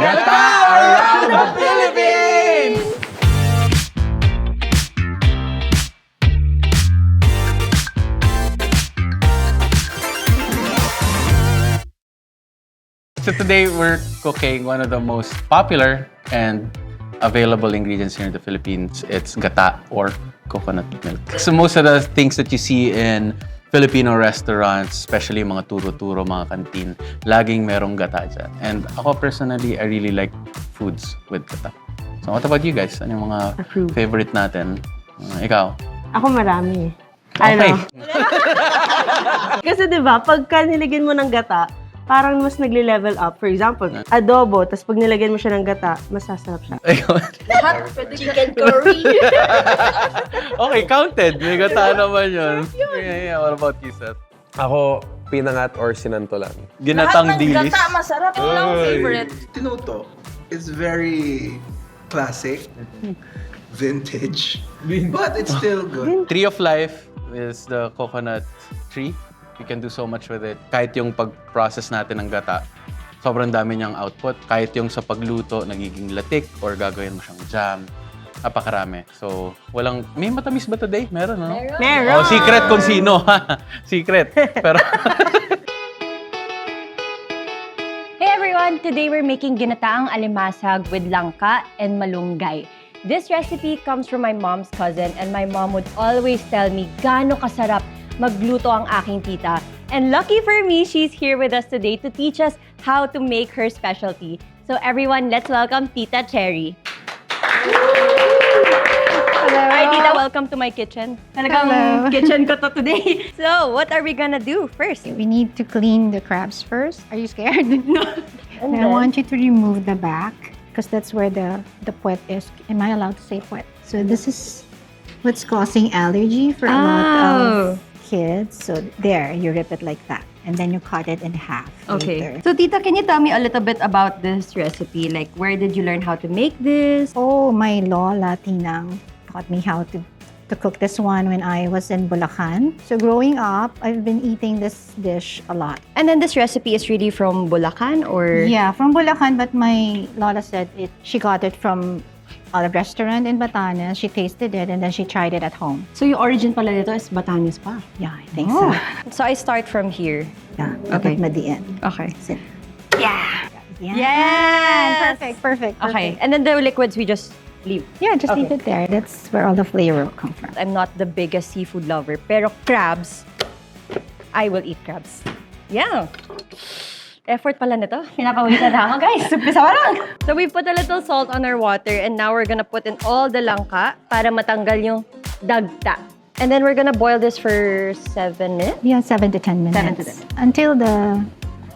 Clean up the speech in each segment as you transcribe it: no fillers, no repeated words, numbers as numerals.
Gata around the Philippines! So today we're cooking one of the most popular and available ingredients here in the Philippines. It's gata or coconut milk. So most of the things that you see in Filipino restaurants, especially mga turo-turo, mga kantin, laging merong gata dyan. And ako personally, I really like foods with gata. So what about you guys? Ano yung mga favorite natin? Ikaw? Ako marami. Okay. Kasi diba, pagka nilagyan mo ng gata, parang mas nagle-level up. For example, adobo, tapos pag nilagyan mo siya ng gata, mas sasarap siya. Chicken curry. Okay, counted. May gata naman yun. Yeah. What about you, Seth? Ako, pinangat or sinantolan. Ginatang dilis. Gata, masarap. Yun lang ang favorite. Tinuto is very classic, vintage, but it's still good. Tree of Life is the coconut tree. You can do so much with it. Kahit yung pag-process natin ng gata, sobrang dami niyang output. Kahit yung sa pagluto, nagiging latik or gagawin mo siyang jam. Napakarami. So, may matamis ba today? Meron, no? Meron! Oh, secret kung sino. Secret. Pero, Hey everyone! Today we're making ginataang alimasag with langka and malunggay. This recipe comes from my mom's cousin and my mom would always tell me gaano kasarap magluto ang aking tita. And lucky for me, she's here with us today to teach us how to make her specialty. So everyone, let's welcome Tita Cherry. Hello! Hi Tita, welcome to my kitchen. Talagang kitchen ko to today. So, what are we gonna do first? We need to clean the crabs first. Are you scared? No. And I then? want you to remove the back because that's where the puwet is. Am I allowed to say puwet? So this is what's causing allergy for a lot of kids. So there, you rip it like that. And then you cut it in half later. So Tita, can you tell me a little bit about this recipe? Like, where did you learn how to make this? Oh, my lola, Tinang, taught me how to cook this one when I was in Bulacan. So growing up, I've been eating this dish a lot. And then this recipe is really from Bulacan or? Yeah, from Bulacan, but my lola said she got it from a restaurant in Batanes. She tasted it and then she tried it at home. So yung origin pala nito is Batanes pa? Yeah, I think so. So I start from here. Yeah, Okay. at the end. Okay. Sit. Yeah! Yeah. Yes! Perfect. Okay, and then the liquids we just leave. Yeah, just leave it there. That's where all the flavor will come from. I'm not the biggest seafood lover, pero crabs, I will eat crabs. Yeah! Effort pala nito. Pinapawisan na ako, guys. Umpisa pa lang. So we put a little salt on our water and now we're gonna put in all the langka para matanggal yung dagta. And then we're gonna boil this for 7 minutes. Yeah, 7 to 10 minutes. 7 to 10. Until the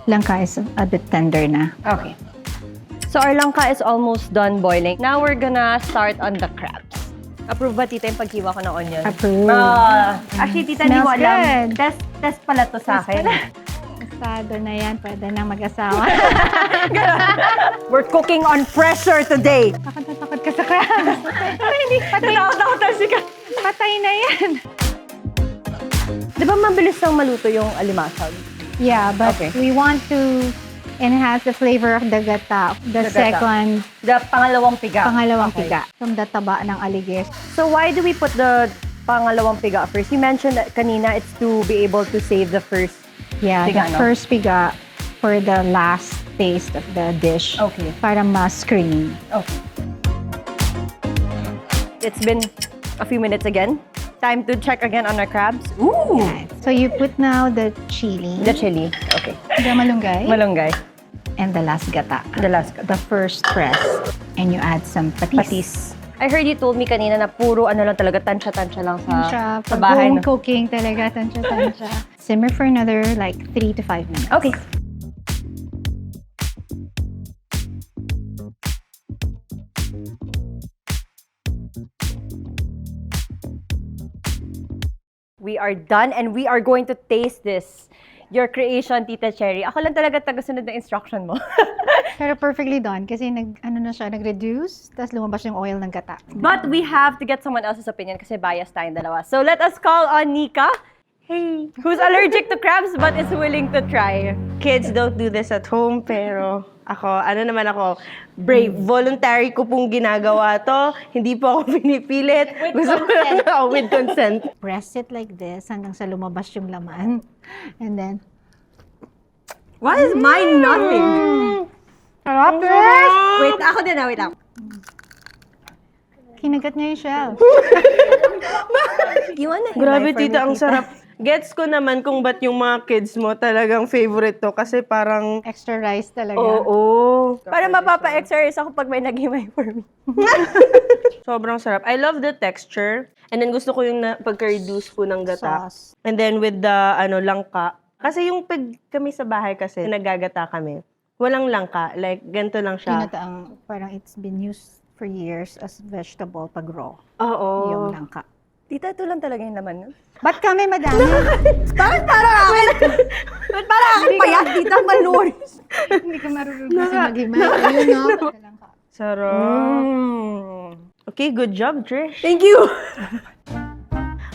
langka is a bit tender na. Okay. So our langka is almost done boiling. Now we're gonna start on the crabs. Approve ba, Tita, yung paghiwa ko ng onion? Approve. Actually, Tita, hindi Smells ko alam. good. Test pala to sa akin. Pasado na yan. Pwede na mag-asawa. We're cooking on pressure today. Takot na takot ka sa crabs. Hindi, patay. Patay na yan. Di ba mabilis lang maluto yung alimasag? Yeah, but Okay. we want to enhance the flavor of the gata. The gata. second, The pangalawang piga. pangalawang Okay. piga. From the taba ng aligis. So why do we put the pangalawang piga first? You mentioned that kanina it's to be able to save the first. Yeah, Piga, the no? first piga for the last taste of the dish. Okay. Para mas creamy. Okay. It's been a few minutes again. Time to check again on our crabs. Ooh! Right. So you put now the chili, The chili. Okay. the malunggay, Malunggay. and the last gata. The last. The first press. And you add some patis. Patis. I heard you told me kanina na puro ano lang talaga, tansya-tansya lang sa Sa bahay. home No? cooking talaga, tansya. Simmer for another like 3 to 5 minutes. Okay. We are done and we are going to taste this. Your creation, Tita Cherry. Ako lang talaga tagasunod ng instruction mo. Pero perfectly done kasi nag-reduce, tapos lumabas yung oil ng gata. But we have to get someone else's opinion kasi biased tayong dalawa. So let us call on Nika. Hey, Who's allergic to crabs but is willing to try? kids don't do this at home, pero ako, brave. Voluntary ko pong ginagawa to. Hindi po ako pinipilit. With consent. Press it like this hanggang sa lumabas yung laman. And then, Why is mine nothing? Sarap, Wait, ako din na, wait lang. kinagat niya yung shell. You wanna Grabe, himay for tita, me, ang sarap. Gets ko naman kung ba't yung mga kids mo talagang favorite to. Kasi parang, Extra rice talaga. oo. Para mapapa-exercise ako pag may naghimay for me. Sobrang sarap. I love the texture. And then gusto ko yung pagka-reduce po ng gata. Sauce. And then with the langka. Kasi yung pag kami sa bahay kasi, nagagata kami. Walang langka. Like, ganito lang siya. Ginataang, parang it's been used for years as vegetable pag raw. Oo. Yung langka. Tita, ito lang talaga yung laman nun. Ba't kami madami? Bakit parang akin? Ba't parang akin payat, tita, maluris? Hindi ka marunong kasi maghimay. Ayun, no? Langka. Sarap. Okay, good job, Trish. Thank you!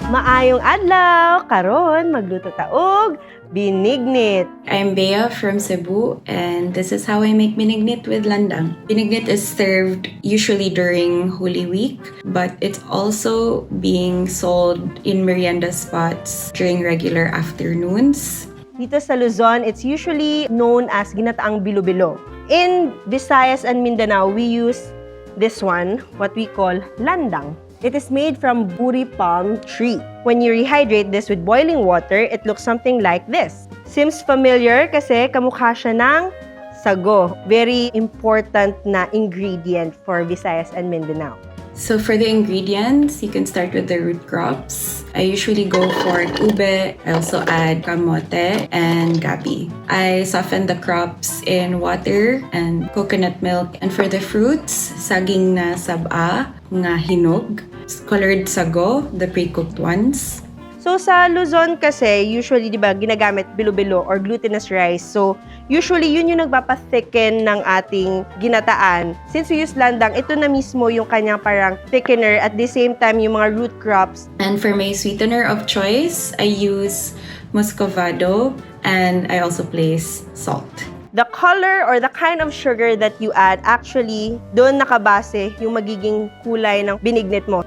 Maayong adlaw, karon magluto taog, binignit. I'm Bea from Cebu, and this is how I make binignit with landang. Binignit is served usually during Holy Week, but it's also being sold in merienda spots during regular afternoons. Dito sa Luzon, it's usually known as ginataang bilo-bilo. In Visayas and Mindanao, we use this one, what we call landang. It is made from buri palm tree. When you rehydrate this with boiling water, it looks something like this. Seems familiar kasi kamukha siya ng sago. Very important na ingredient for Visayas and Mindanao. So for the ingredients, you can start with the root crops. I usually go for ube. I also add kamote and gabi. I soften the crops in water and coconut milk. And for the fruits, saging na saba, nga hinog, colored sago, the pre-cooked ones. So sa Luzon kasi, usually, di ba, ginagamit bilo-bilo or glutinous rice. So, usually, yun yung nagpapathicken ng ating ginataan. Since we use landang, ito na mismo yung kanyang parang thickener. At the same time, yung mga root crops. And for my sweetener of choice, I use muscovado and I also place salt. The color or the kind of sugar that you add, actually, doon nakabase yung magiging kulay ng binignit mo.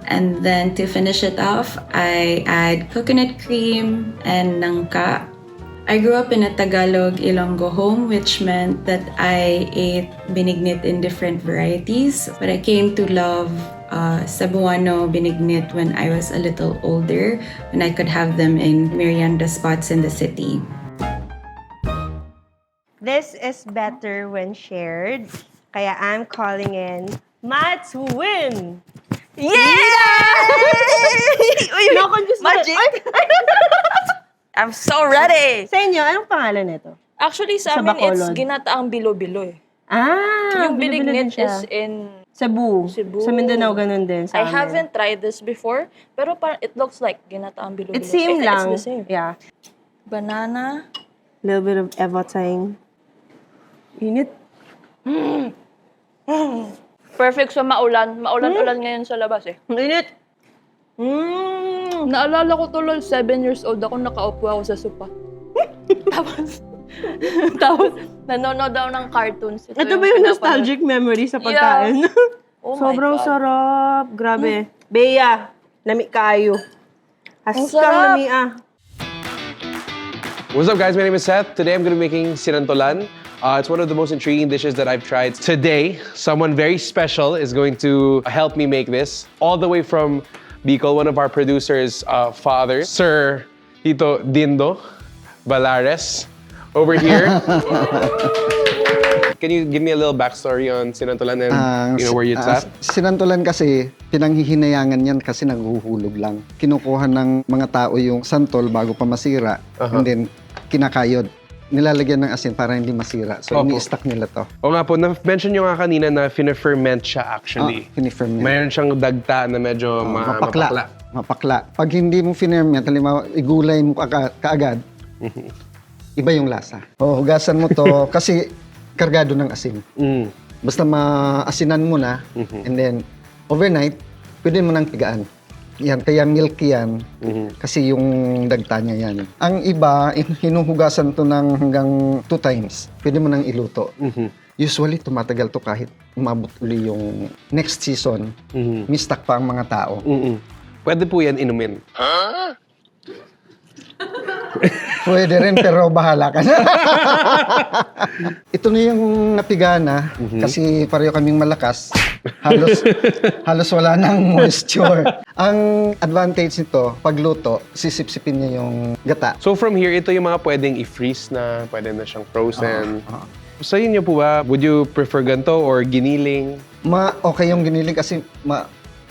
And then to finish it off, I add coconut cream and nangka. I grew up in a Tagalog Ilonggo home, which meant that I ate binignit in different varieties. But I came to love Cebuano binignit when I was a little older, when I could have them in merienda spots in the city. This is better when shared. Kaya I'm calling in Mats win! Yay! Na-confuse na. Magic! I'm so ready! Sa inyo, anong pangalan nito? Actually, sa Sa amin, it's Bacolod. ginataang bilo-bilo eh. Yung Yung binignit is in Cebu. Cebu. Sa Mindanao, ganun din. Sa I amin. haven't tried this before, pero parang it looks like ginataang bilo-bilo. It's same I think lang. It's the same. Yeah. Banana. Little bit of evotine. Init. Perfect sa maulan. Maulan-ulan ngayon sa labas eh. Init. Naalala ko tuloy, 7 years old ako, nakaupo ako sa sopa. tapos, nanonood daw ng cartoons. Ito ba yung nostalgic memory sa pagkain? Oh my Sobrang God. sarap. Grabe. Bea, nami kaayo. Ang Haskang sarap. nami ah. What's up, guys? My name is Seth. Today I'm going to be making sinantolan. It's one of the most intriguing dishes that I've tried. Today, someone very special is going to help me make this. All the way from Bicol, one of our producers' father, Sir Tito Dindo Balares, over here. Can you give me a little backstory on sinantolan and where it's at? Sinantolan kasi, pinanghihinayangan yan kasi naghuhulog lang. Kinukuha ng mga tao yung santol bago pa masira. And then, kinakayod. Nilalagyan ng asin para hindi masira. So, Opo. ini-stack nila to. O nga po, na-mention nyo nga kanina na fina-ferment siya actually. Fini-ferment. Mayroon siyang dagta na medyo mapakla. Mapakla. Pag hindi mo finerment, halimbawa, igulay mo kaagad, iba yung lasa. O, hugasan mo to kasi kargado ng asin. Mm. Basta maasinan mo na, and then, overnight, pwede mo nang pigaan. Yan, kaya milky yan. Kasi yung dagta niya yan. Ang iba, hinuhugasan to ng hanggang 2 times. Pwede mo nang iluto. Usually, tumatagal to kahit umabot uli yung next season. Mistak pa ang mga tao. Pwede po yan inumin. Pwede rin, pero bahala ka na. Ito na yung napigana, kasi pareho kaming malakas. Halos wala nang moisture. Ang advantage nito, pagluto, sisipsipin niya yung gata. So from here, ito yung mga pwedeng i-freeze na, pwede na siyang frozen. Sa inyo po ba, would you prefer ganito or giniling? Okay yung giniling kasi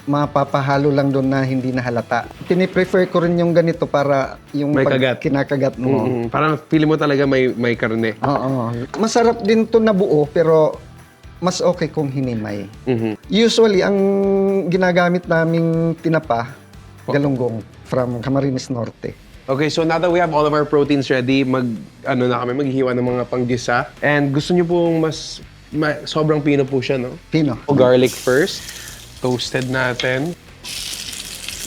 mapapahalo lang doon na hindi na halata. Piniprefer ko rin yung ganito para yung May kagat. kinakagat mo. Parang feeling mo talaga may karne. Oo. Masarap din to na buo, pero mas okay kung hinimay. Usually, ang ginagamit naming tinapa, galunggong from Camarines Norte. Okay, so now that we have all of our proteins ready, maghihiwa ng mga panggisa. And gusto niyo pong sobrang pino po siya, no? Pino. O garlic first. Toasted natin.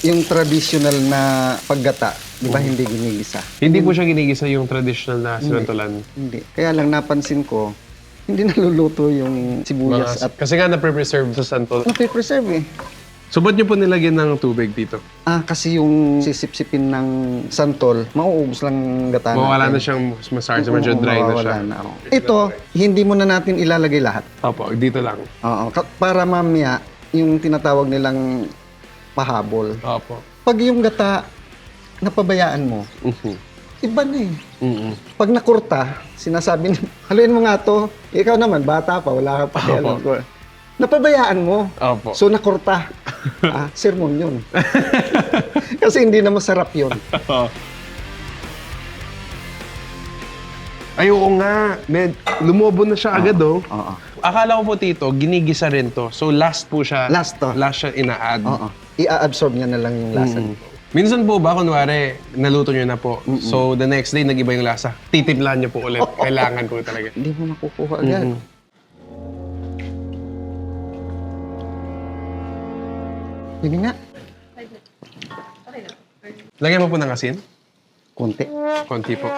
Yung traditional na paggata, di ba hindi ginigisa? Hindi po siya ginigisa yung traditional na sinantolan. Hindi. Kaya lang napansin ko, hindi naluluto yung sibuyas at Kasi nga na-preserve sa santol. napipreserve eh. So ba't niyo po nilagyan ng tubig dito? Kasi yung sisipsipin ng santol, mauubos lang gata Mawala na natin. siyang masarsa, medyo dry na siya. Mawawala na, oo. Ito, hindi mo na natin ilalagay lahat. Opo, dito lang. Oo. Para mamaya, yung tinatawag nilang pahabol. Opo. Pag yung gata, napabayaan mo, iba na eh. Pag nakurta, sinasabi niya, haluin mo nga to. Ikaw naman, bata pa, wala ka pa. Alam ko. Napabayaan mo. Opo. So nakurta. Sermon yun. Kasi hindi na masarap yun. Ay, oo nga. Lumobo na siya agad, oh. Oo. Akala ko po, Tito, ginigisa rin to. So, last po siya. Last to. Last siya ina-add. Oo. I-absorb niya na lang yung lasa. Minsan po ba, kunwari, naluto nyo na po. So, the next day, nag-iba yung lasa. Titimplahan nyo po ulit. Kailangan ko talaga. Hindi mo makukuha agad. Hindi nga. Lagyan mo po ng asin. Konti. Konti po.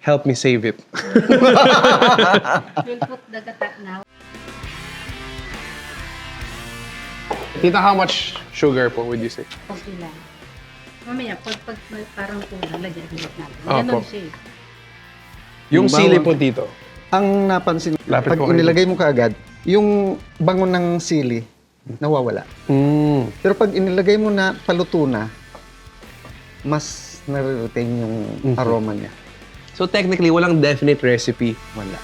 Help me save it. We'll put the gata now. Tita, how much sugar po would you say? Okay lang. Mamaya, pag parang kulang, lagyan ulit natin. Opo. Ganun siya eh. Yung Yung sili bawang- po, Tito. Ang napansin, Lapit pag po kayo. inilagay mo kaagad, yung bango ng sili, nawawala. Pero pag inilagay mo na paluto na, mas nare-retain yung aroma niya. So, technically, walang definite recipe. Wala.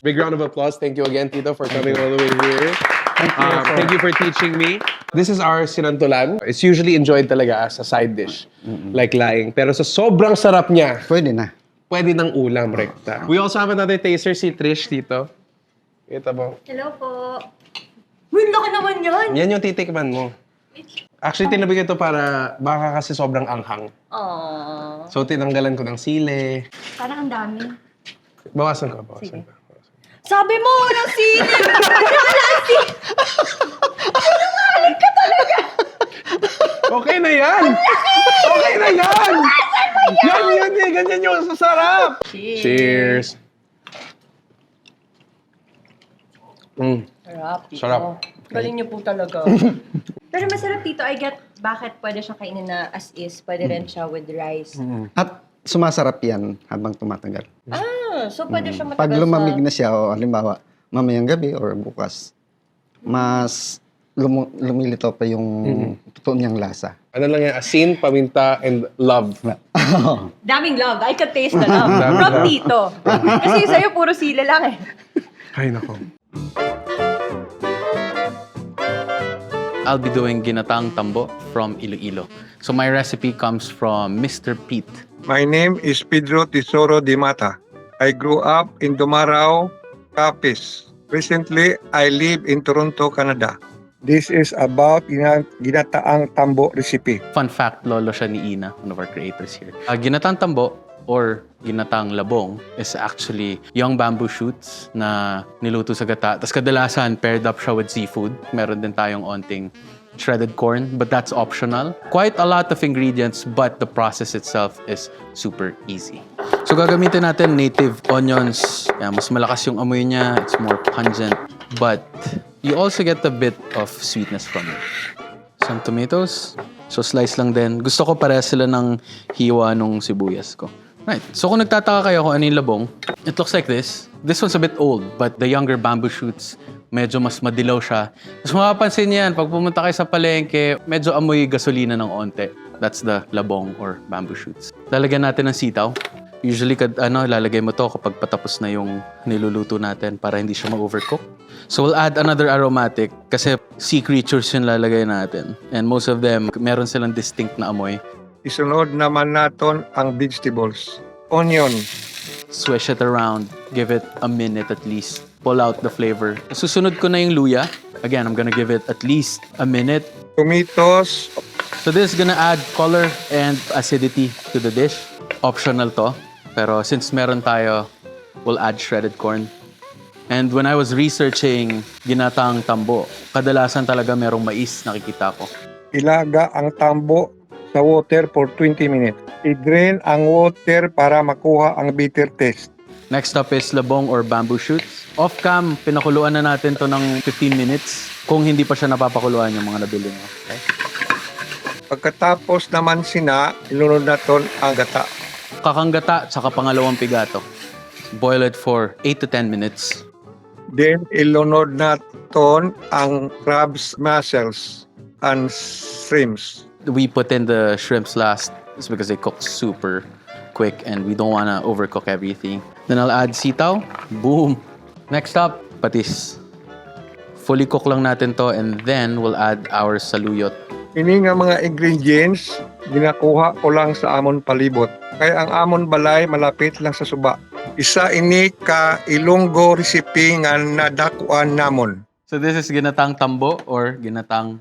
Big round of applause. Thank you again, Tito, for coming all the way here. Thank you for teaching me. This is our sinantolan. It's usually enjoyed talaga as a side dish, like laing. Pero sa sobrang sarap niya, Pwede na. pwede ng ulam, rekta. We also have another taster, si Trish, Tito. Ito po. Hello po. Uy, laki naman yan! Yan yung titikman mo. Actually, tinabig ito para baka kasi sobrang anghang. Aww. So, tinanggalan ko ng sili. Parang ang dami. Bawasan ko, bawasan ko. Sabi mo, walang sili! Okay na yan! Okay na yan! Yan eh! Ganyan yung sasarap! Cheers! Sarap, Tito. Sarap. Galing niyo po talaga. Pero masarap, Tito. I get bakit pwede siya kainin na as is. Pwede rin siya with rice. At sumasarap yan habang tumatagal. So pwede siya matagal Pag lumamig na siya, o halimbawa, mamayang gabi or bukas, mas lumilito pa yung totoo niyang lasa. Ano lang yan? Asin, paminta, and love. Daming love. I can taste the love. Daming From love. Tito. Kasi sa'yo, puro sila lang eh. Ay, nako. I'll be doing ginataang tambo from Iloilo. So my recipe comes from Mr. Pete. My name is Pedro Tesoro de Mata. I grew up in Dumarao, Capiz. Recently, I live in Toronto, Canada. This is about ginataang tambo recipe. Fun fact, lolo siya ni Ina, one of our creators here. Ginatang tambo or ginatang labong is actually young bamboo shoots na niluto sa gata. Tapos kadalasan paired up siya with seafood. Meron din tayong onting shredded corn, but that's optional. Quite a lot of ingredients, but the process itself is super easy. So gagamitin natin native onions. Yan, mas malakas yung amoy niya. It's more pungent. But you also get a bit of sweetness from it. Some tomatoes. So slice lang din. Gusto ko parehas sila ng hiwa nung sibuyas ko. Right. So kung nagtataka kayo kung ano yung labong, it looks like this. This one's a bit old, but the younger bamboo shoots, medyo mas madilaw siya. Tapos mapapansin niyan, pag pumunta kayo sa palengke, medyo amoy gasolina ng onte. That's the labong or bamboo shoots. Lalagyan natin ng sitaw. Usually, lalagay mo to kapag patapos na yung niluluto natin para hindi siya ma-overcook. So we'll add another aromatic kasi sea creatures yung lalagay natin. And most of them, meron silang distinct na amoy. Isunod naman natin ang vegetables. Onion, Swish it around. Give it a minute at least. Pull out the flavor. Susunod ko na yung luya. Again, I'm gonna give it at least a minute. tomatoes, So this is gonna add color and acidity to the dish. Optional to. Pero since meron tayo, we'll add shredded corn. And when I was researching ginatang tambo, kadalasan talaga merong mais nakikita ko. ilaga ang tambo sa water for 20 minutes. I-drain ang water para makuha ang bitter taste. Next up is labong or bamboo shoots. Off-cam, pinakuluan na natin to ng 15 minutes kung hindi pa siya napapakuluan yung mga nabili mo. Okay? Pagkatapos naman ilunod natin ang gata. Kakanggata, tsaka pangalawang pigato. Boil it for 8 to 10 minutes. Then, ilunod natin ang crabs mussels and shrimps. We put in the shrimps last. It's because they cook super quick and we don't want to overcook everything. Then I'll add sitaw. Boom! Next up, patis. Fully cook lang natin to and then we'll add our saluyot. Ini nga mga ingredients, ginakuha ko lang sa amon palibot. Kaya ang amon balay malapit lang sa suba. Isa ini ka Ilonggo recipe nga nadakuan namon. So this is ginatang tambo or ginatang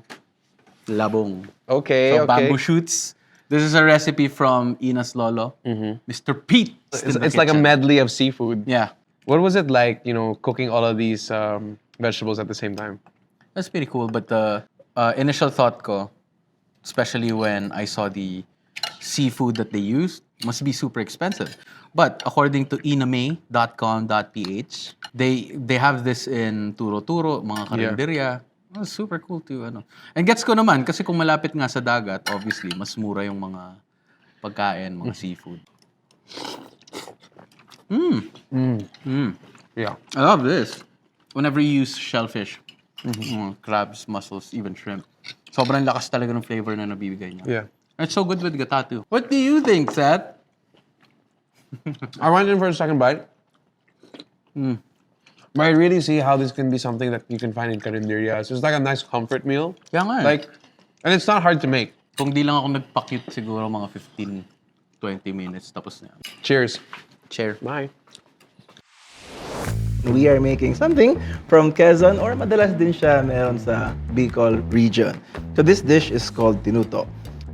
labong. Okay, So okay. bamboo shoots. This is a recipe from Ina's lolo, Mr. Pete. It's like a medley of seafood. Yeah, What was it like, cooking all of these vegetables at the same time? that's pretty cool. But the initial thought ko, especially when I saw the seafood that they used, must be super expensive. But according to inamay.com.ph, they have this in Turo-Turo, mga karinderya. Oh, super cool too. And gets ko naman, kasi kung malapit nga sa dagat, obviously, mas mura yung mga pagkain, mga seafood. Yeah. I love this. Whenever you use shellfish, crabs, mussels, even shrimp, sobrang lakas talaga ng flavor na nabibigay niya. Yeah. It's so good with gata too. What do you think, Seth? I went in for a second bite. But I really see how this can be something that you can find in Carinderia. So it's like a nice comfort meal. Kaya nga eh. And it's not hard to make. Kung di lang ako nagpa-cute siguro mga 15, 20 minutes, tapos na yan. Cheers. Share. Bye. We are making something from Quezon or madalas din siya meron sa Bicol region. So this dish is called tinuto.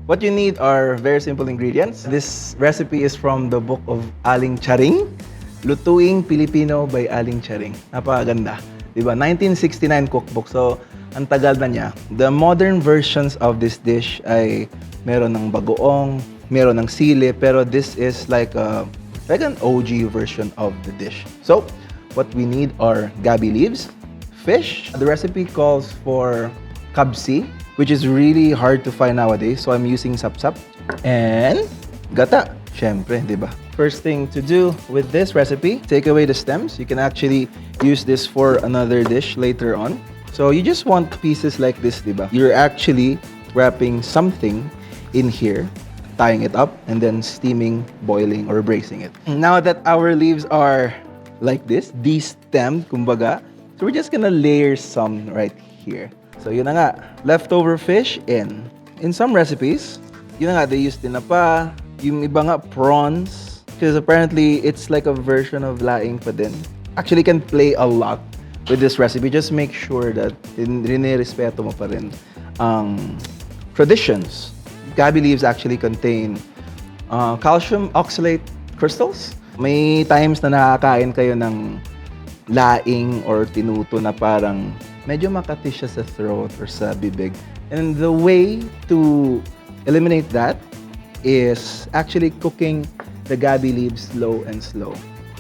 What you need are very simple ingredients. This recipe is from the book of Aling Charing, Lutuing Pilipino by Aling Charing. Napakaganda. Diba? 1969 cookbook. So, ang tagal na niya. The modern versions of this dish ay meron ng bagoong, meron ng sili, pero this is like an OG version of the dish. So, what we need are gabi leaves, fish. The recipe calls for kabsi, which is really hard to find nowadays. So I'm using sapsap and gata. Syempre, di ba? First thing to do with this recipe, take away the stems. You can actually use this for another dish later on. So you just want pieces like this, di ba? You're actually wrapping something in here, tying it up, and then steaming, boiling, or bracing it. Now that our leaves are like this, destemmed, kumbaga, so we're just gonna layer some right here. So yun na nga, leftover fish in some recipes, yun na nga, they use tinapa, yung iba nga prawns, because apparently it's like a version of laing pa din. Actually, can play a lot with this recipe. Just make sure that rinirespeto mo pa rin ang traditions. Gabi leaves actually contain calcium oxalate crystals. May times na nakakain kayo ng laing or tinuto na parang medyo makati siya sa throat or sa bibig. And the way to eliminate that is actually cooking the gabi leaves slow and slow.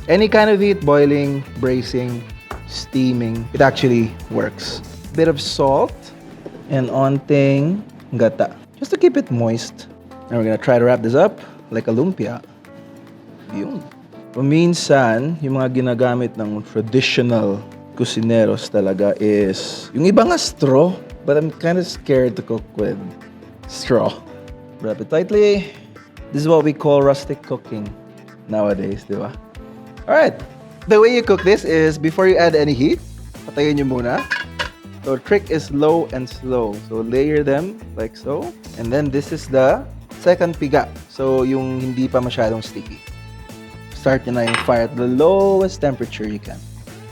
Any kind of heat, boiling, braising, steaming, it actually works. Bit of salt and onting gata, just to keep it moist. And we're gonna try to wrap this up like a lumpia. Yun. Paminsan, yung mga ginagamit ng traditional cusineros talaga is yung iba nga straw, but I'm kind of scared to cook with straw. Wrap it tightly. This is what we call rustic cooking nowadays, di ba? Alright, the way you cook this is before you add any heat, patayin nyo muna. So trick is low and slow. So layer them like so. And then this is the second piga. So yung hindi pa masyadong sticky. Start nyo na yung fire at the lowest temperature you can.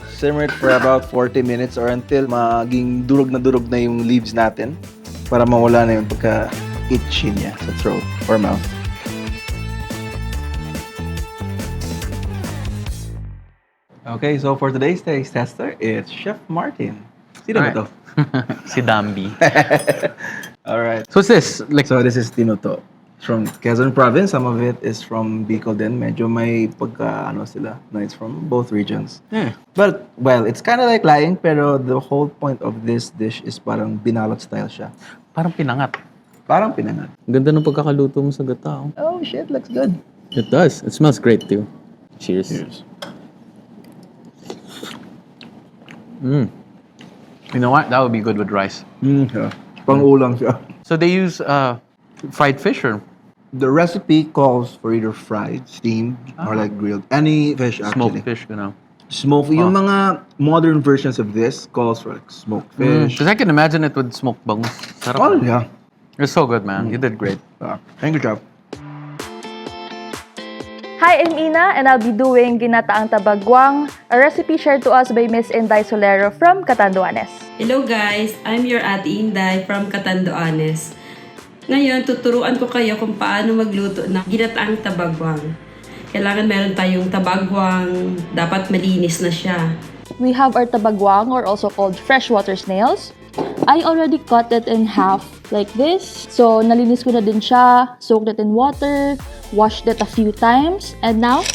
Simmer it for about 40 minutes or until maging durog na yung leaves natin para mawala na yung pagka-itchy niya sa throat or mouth. Okay, so for today's taste tester, it's Chef Martin. Sino ba to? Si Dambi. Alright. So what's this? So this is tinuto. It's from Quezon Province. Some of it is from Bicol din. Medyo may sila. No, it's from both regions. Yeah. But, well, it's kind of like laing, pero the whole point of this dish is parang binalot style siya. Parang pinangat. Parang pinangat. Ganda ng pagkakaluto mo sa gata. Oh, shit, looks good. It does. It smells great too. Cheers. Cheers. You know what? That would be good with rice. Yeah. Pang-ulam siya. So they use fried fish or The recipe calls for either fried, steamed, or like grilled. Any fish, actually. smoked fish, Smoked. Yung mga modern versions of this calls for like smoked fish. Because I can imagine it with smoked bangus. Sarap. Oh, yeah. It's so good, man. You did great. Thank you, Chef. Hi, I'm Ina, and I'll be doing ginataang tabagwang, a recipe shared to us by Miss Inday Solero from Catanduanes. Hello guys, I'm your Ate Inday from Catanduanes. Ngayon, tuturuan ko kayo kung paano magluto ng ginataang tabagwang. Kailangan meron tayong tabagwang, dapat malinis na siya. We have our tabagwang, or also called freshwater snails. I already cut it in half like this. So, nalinis ko na din siya, soaked it in water, washed it a few times, and now,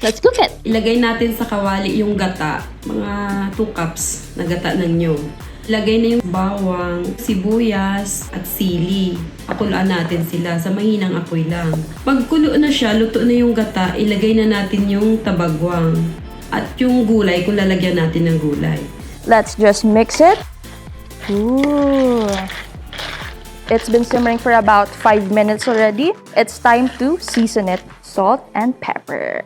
let's cook it! Ilagay natin sa kawali yung gata, mga 2 cups na gata ng nyog. Ilagay na yung bawang, sibuyas, at sili. Pakulaan natin sila sa mahinang apoy lang. Pag kulo na siya, luto na yung gata, ilagay na natin yung tabagwang. At yung gulay, kung lalagyan natin ng gulay. Let's just mix it. Ooh. It's been simmering for about 5 minutes already. It's time to season it. Salt and pepper.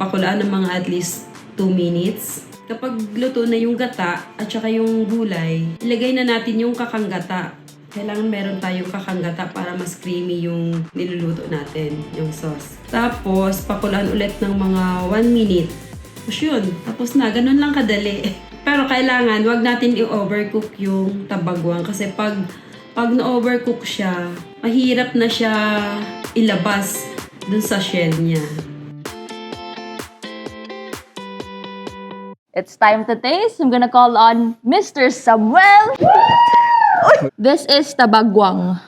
Pakulaan ng mga at least 2 minutes. Kapag luto na yung gata at saka yung gulay, ilagay na natin yung kakang gata. Kailangan meron tayong kakang gata para mas creamy yung niluluto natin, yung sauce. Tapos, pakulaan ulit ng mga 1 minute. Tapos yun, tapos na. Ganun lang kadali. Pero kailangan, wag natin i-overcook yung tabagwang kasi pag na-overcook siya, mahirap na siya ilabas dun sa shell niya. It's time to taste. I'm gonna call on Mr. Samuel. This is tabagwang.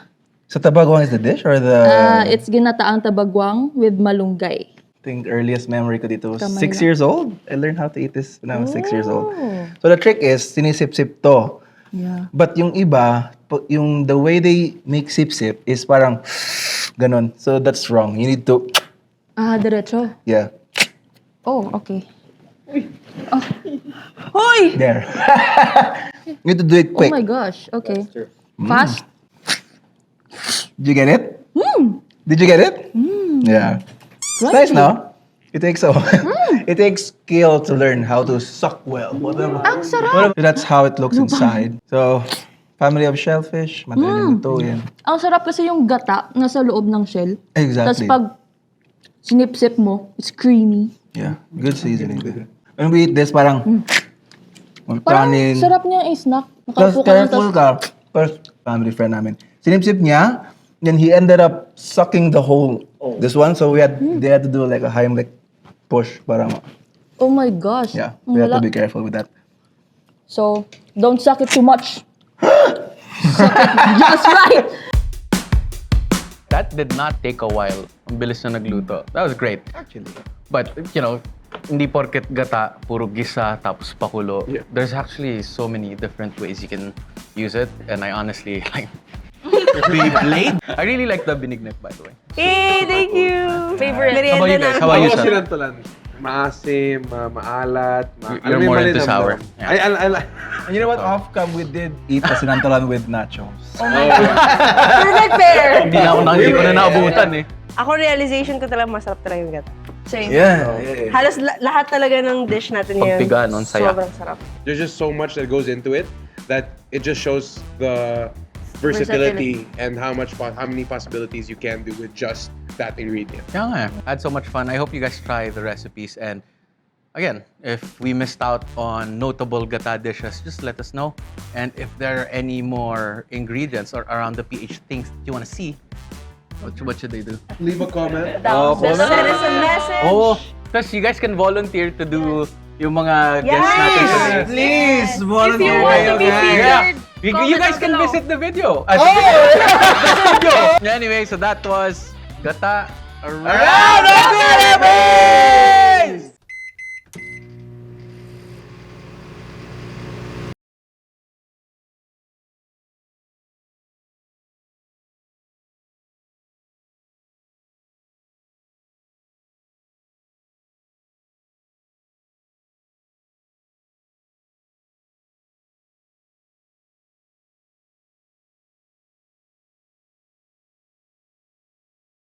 So tabagwang is the dish or the... It's ginataang tabagwang with malunggay. I think the earliest memory ko dito was Kamay 6 lang. years old. I learned how to eat this when I was 6 years old. So the trick is, sinisip-sip to. Yeah. But yung iba, the way they make sip-sip is parang ganon. So that's wrong. You need to... Diretso. Yeah. Oh, okay. Oh. Hoy! There. You need to do it quick. Oh my gosh. Okay. Fast. Did you get it? Did you get it? Yeah. It's nice, no? It takes it takes skill to learn how to suck well. Whatever. Ang sarap! So that's how it looks inside. So, family of shellfish, madali lutuin. Ang sarap kasi yung gata nasa loob ng shell. Exactly. Tapos pag Sinip-sip mo, it's creamy. Yeah, good seasoning there. When we eat this, parang Parang kanin. sarap niya i-snack. Plus, Nakaupo ka lang, careful ka. First, family friend namin. Sinip-sip niya, then he ended up sucking the whole this one. So they had to do like a Heimlich push para oh my gosh. yeah, we have to Wala. be careful with that. So, don't suck it too much. Suck it just right. That did not take a while. Ang bilis na nagluto. That was great, actually. But, you know, hindi porket gata, puro gisa, tapos pakulo. Yeah. There's actually so many different ways you can use it. And I honestly like the blade. I really like the binignet, by the way. Hey, thank you! Favorite. How about you guys? How about you, Ako sir? sinantolan. Maasim, maalat. You're more into sour. Yeah. And you know what? Off cam, we did eat a sinantolan with nachos. Perfect pair! Hindi ko na naabutan eh. Ako, realization ko talaga masarap talaga yung gata. Same. Yeah. Halos lahat talaga ng dish natin ngayon. Pagpiga, no? Saya. Sobrang sarap. There's just so much that goes into it that it just shows the versatility and how many possibilities you can do with just that ingredient. Yeah, I had so much fun. I hope you guys try the recipes. And again, if we missed out on notable gata dishes, just let us know. And if there are any more ingredients or around the PH things that you want to see, what should they do? Leave a comment. Send us a message. Oh, plus you guys can volunteer to do yung mga guests natin today. Please, If you want to be featured, You guys can below. visit the video. Anyway, so that was Gata Around the Philippines!